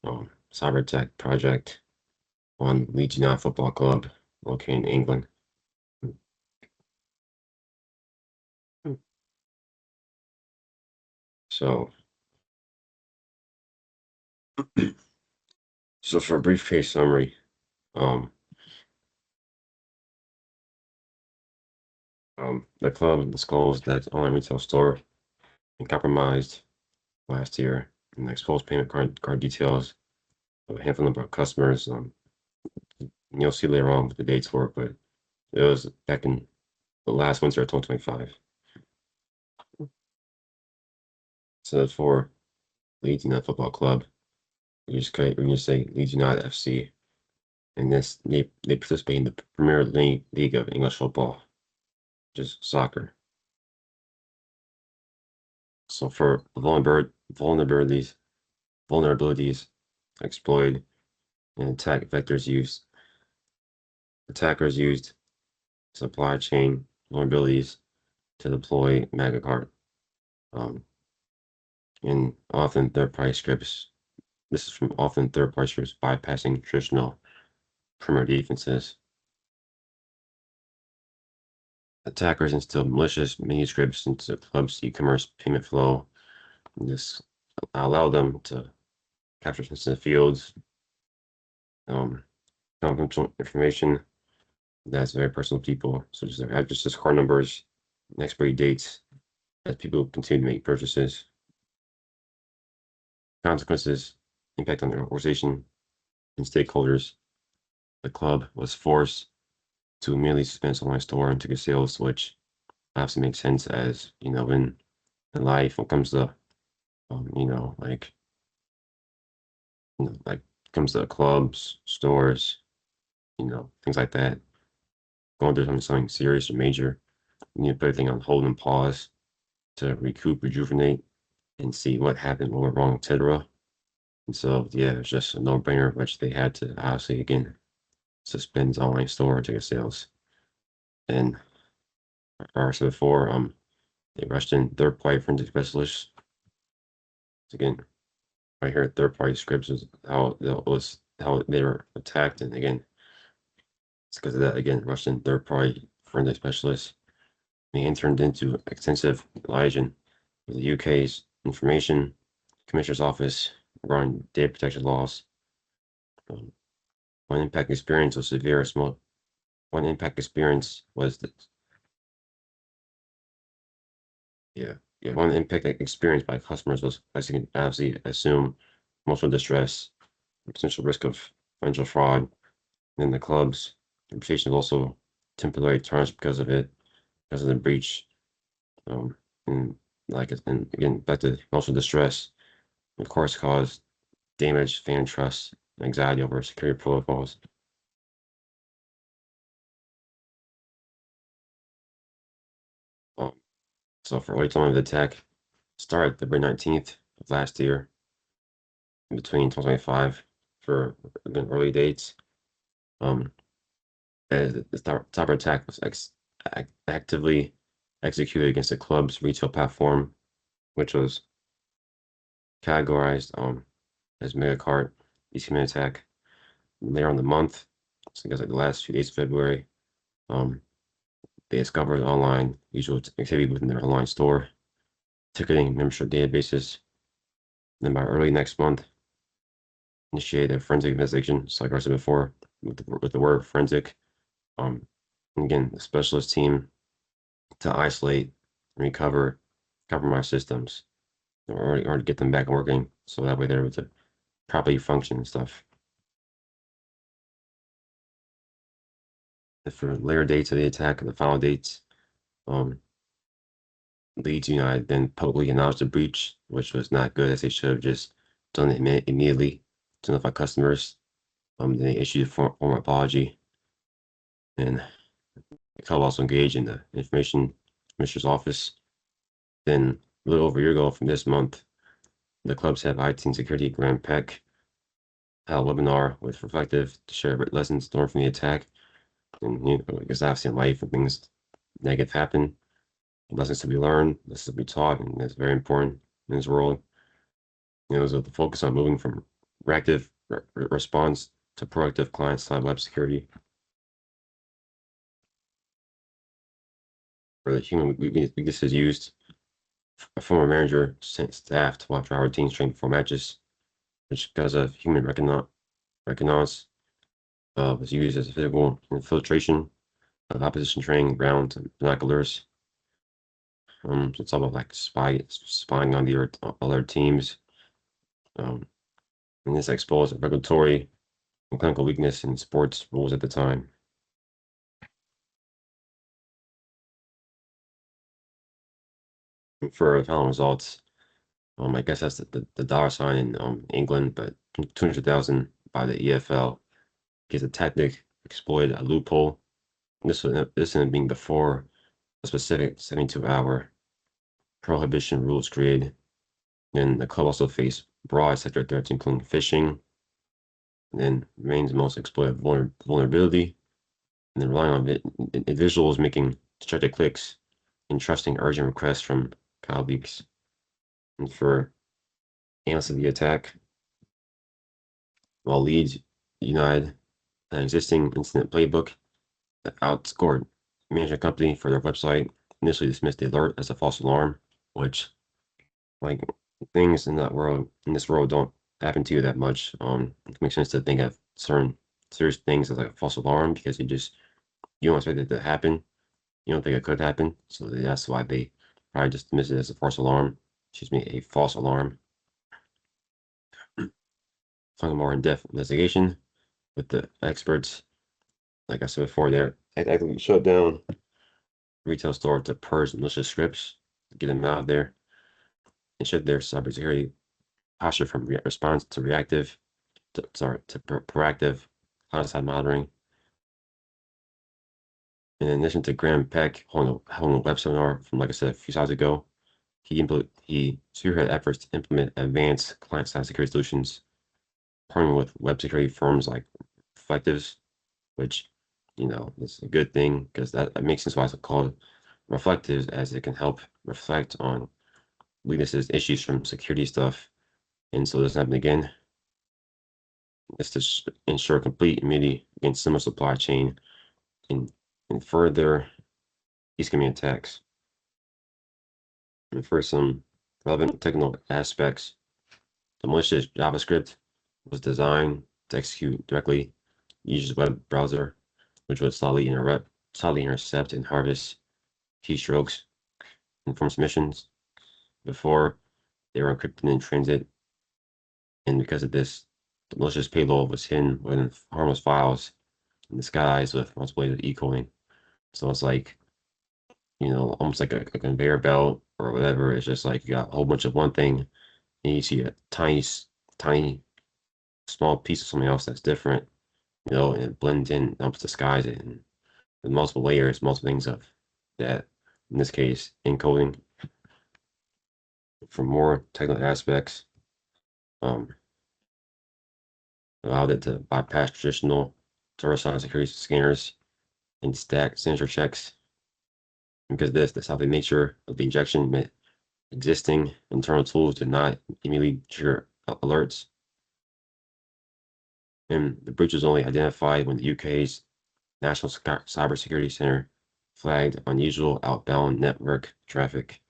Cyberattack project on Leeds United Football Club located in England. So, so for a brief case summary, um, the club disclosed that online retail store been compromised last year and exposed payment card details of a handful number of customers. You'll see later on what the dates were, but it was back in the last winter of 2025. So for Leeds United Football Club, we're just say Leeds United FC, and they participate in the Premier League of English football, just soccer. So for vulnerabilities exploited and attackers used supply chain vulnerabilities to deploy MAGA um, and often third-party scripts. This is from often third-party scripts bypassing traditional perimeter defenses. Attackers instill malicious manuscripts into the club's e-commerce payment flow. And this allow them to capture sensitive fields, confidential information that's very personal to people, such as their addresses, card numbers, and expiry dates, as people continue to make purchases. Consequences, impact on the organization and stakeholders. The club was forced to immediately suspend its online store and took a sales switch. Obviously makes sense as, when in life, when it comes to, like comes to clubs, stores, things like that, going through something serious or major, you need to put everything on hold and pause to recoup, rejuvenate, and see what happened, what went wrong, etc. And so, yeah, it's just a no-brainer, which they had to obviously, again, suspend its online store and take a sales. And as before, they rushed in third-party forensic specialists. So again, right here, third-party scripts is how they were attacked, and again, it's because of that. Again, rushed in third-party forensic specialists. They interned into extensive liaison with the UK's Information Commissioner's Office regarding data protection laws. Um, one impact experience was severe. One impact experience was that, yeah, one impact experience by customers was, as you can obviously assume, emotional distress, potential risk of financial fraud. And the club's reputation was also temporarily tarnished because of it, because of the breach. Um, and and again, back to emotional distress, of course, caused damage, fan trust, anxiety over security protocols. Um, so for early time of the attack, started February 19th of last year, in between 2025 for again, early dates. Um, as the cyber attack was actively executed against the club's retail platform, which was categorized as Megacart ECM attack. Later on the month, so I guess like the last few days of February, um, they discovered online usual activity within their online store, ticketing membership databases. Then by early next month, initiated a forensic investigation, so like I said before, with the word forensic. Um, and again, the specialist team to isolate and recover compromised systems or to get them back working so that way they're able to properly function and stuff. And for later dates of the attack and the final dates, um, Leeds United then publicly announced the breach, which was not good, as they should have just done it immediately to notify customers. Then they issued a formal apology, and the club also engaged in the information commissioner's office. Then, a little over a year ago from this month, the club's head of IT and security, Graham Peck, held a webinar with Reflective to share lessons learned from the attack. And because obviously in life, when things negative happen, lessons to be learned, lessons to be taught, and that's very important in this world. It was with the focus on moving from reactive response to proactive client-side web security. For the human weakness is used, a former manager sent staff to watch our teams train before matches, which because of human recognize was used as a physical infiltration of opposition training ground and binoculars. So it's all about like spying on the other teams. And this exposed regulatory and clinical weakness in sports rules at the time. For the final results, I guess that's the dollar sign in England, but 200,000 by the EFL because the tactic exploited a loophole. This ended being before a specific 72-hour prohibition rules created. And the club also faced broad sector threats, including phishing, and then remains most exploited vulnerability, and then relying on individuals making distracted clicks and trusting urgent requests from colleagues. And for analysts of the attack, while Leeds United, an existing incident playbook that outscored management company for their website, initially dismissed the alert as a false alarm, which like things in this world don't happen to you that much. It makes sense to think of certain serious things as like a false alarm because you don't expect it to happen. You don't think it could happen, so that's why they probably just dismiss it as a false alarm. Excuse me, a false alarm. Talking more in-depth investigation with the experts. Like I said before, they're actively shut down retail store to purge malicious scripts, to get them out of there, and shift their cybersecurity posture from response to reactive, to proactive client-side monitoring. In addition to Graham Peck holding a web seminar from, like I said, a few slides ago, he spearheaded efforts to implement advanced client-side security solutions, partnering with web security firms like Reflectives, which, is a good thing because that makes sense why it's called Reflectives, as it can help reflect on weaknesses, issues from security stuff, and so this happen again. It's to ensure complete immunity against similar supply chain and further these coming attacks. And for some relevant technical aspects, the malicious JavaScript was designed to execute directly user's web browser, which would slowly intercept and harvest keystrokes from submissions before they were encrypted in transit. And because of this, the malicious payload was hidden within harmless files and disguised with multiple layers of e-coding. So it's like, almost like a conveyor belt or whatever. It's just like you got a whole bunch of one thing and you see a tiny, small piece of something else that's different, and it blends in, helps disguise it. And with multiple layers, multiple things of that, in this case, encoding. For more technical aspects, allowed it to bypass traditional server-side security scanners and stack signature checks. Because the solid nature of the injection meant existing internal tools did not immediately trigger alerts. And the breach was only identified when the UK's National Cybersecurity Center flagged unusual outbound network traffic.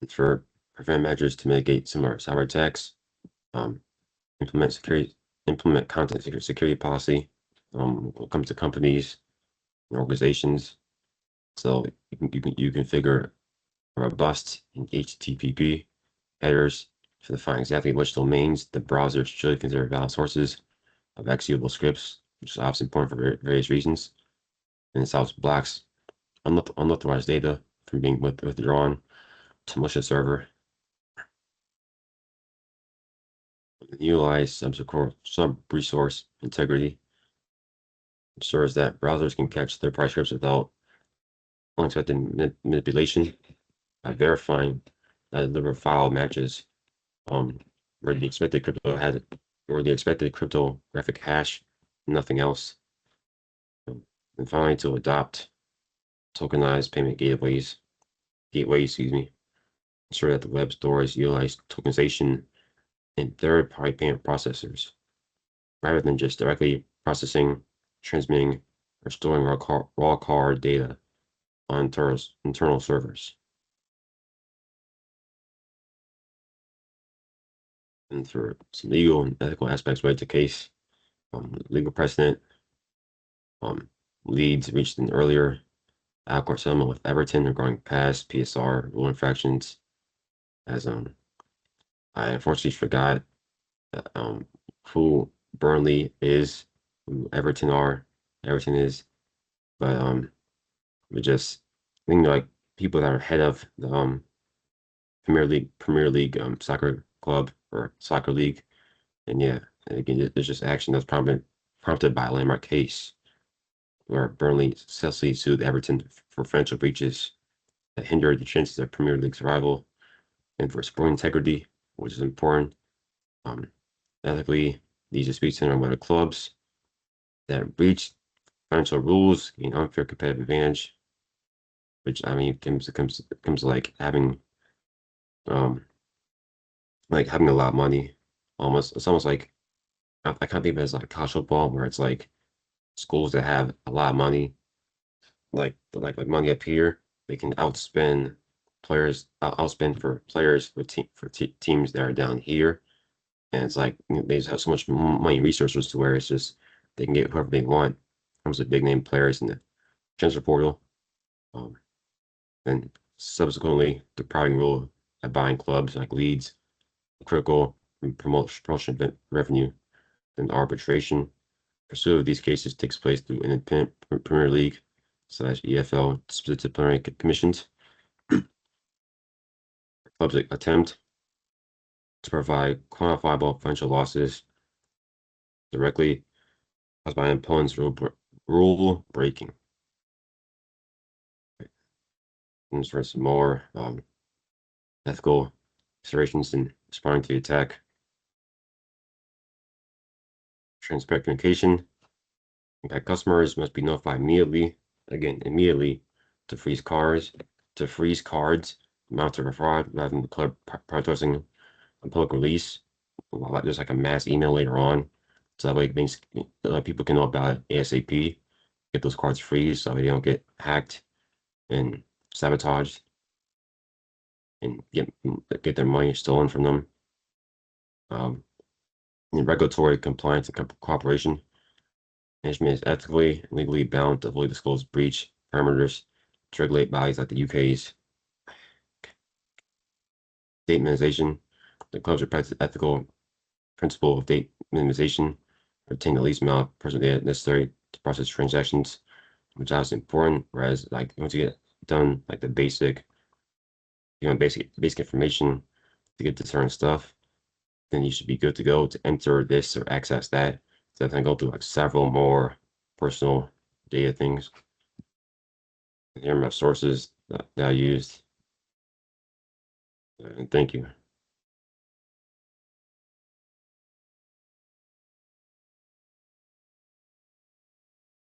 And for prevent measures to mitigate similar cyber attacks, implement content security policy when it comes to companies and organizations. So you configure robust HTTP headers to define exactly which domains the browser should consider valid sources of executable scripts, which is obviously important for various reasons. And it also blocks unauthorized data from being withdrawn to malicious server. Utilize sub-resource integrity, ensures that browsers can catch third-party scripts without unexpected manipulation by verifying that the delivered file matches where the expected cryptographic hash, nothing else. And finally, to adopt tokenized payment gateways, excuse me, ensure that the web stores utilize tokenization and third-party payment processors, rather than just directly processing, transmitting, or storing raw card data on internal servers. And for some legal and ethical aspects related to the case, legal precedent, Leeds reached an earlier out-of-court settlement with Everton regarding past PSR rule infractions, as I unfortunately forgot who Burnley is, who Everton is, but we just I think like people that are head of the Premier League soccer club or soccer league, and yeah, again, there's just action that's probably prompted by a landmark case where Burnley successfully sued Everton for financial breaches that hindered the chances of Premier League survival and for sporting integrity, which is important. Um, Ethically, these disputes center on whether clubs that breach financial rules gain unfair competitive advantage, which I mean comes um like having a lot of money. It's almost like I kind of think of it as like college football, where it's like schools that have a lot of money, like money up here, they can outspend for players for teams that are down here, and it's like they just have so much money and resources to where it's just they can get whoever they want. Comes with big name players in the transfer portal, um, and subsequently the depriving rule of buying clubs like Leeds, critical and promotion revenue, and arbitration. Pursuit of these cases takes place through independent Premier League / EFL disciplinary commissions. Clubs attempt to provide quantifiable financial losses directly caused by an opponent's rule breaking. And for some more ethical considerations in responding to the attack, transparent communication. Impact customers must be notified immediately to freeze cards, monitor for fraud, rather than the club prioritizing a public release. There's like a mass email later on, so that way people can know about it ASAP. Get those cards freeze so they don't get hacked and sabotaged and get their money stolen from them. In regulatory compliance and cooperation, management is ethically and legally bound to fully disclose breach parameters to regulate bodies like the UK's date minimization. The clubs practice ethical principle of date minimization, retain the least amount of personal data necessary to process transactions, which is important. Whereas, like once you get done, like the basic information to get to certain stuff, then you should be good to go to enter this or access that. So then go through like several more personal data things. Here are my sources that I used. And thank you.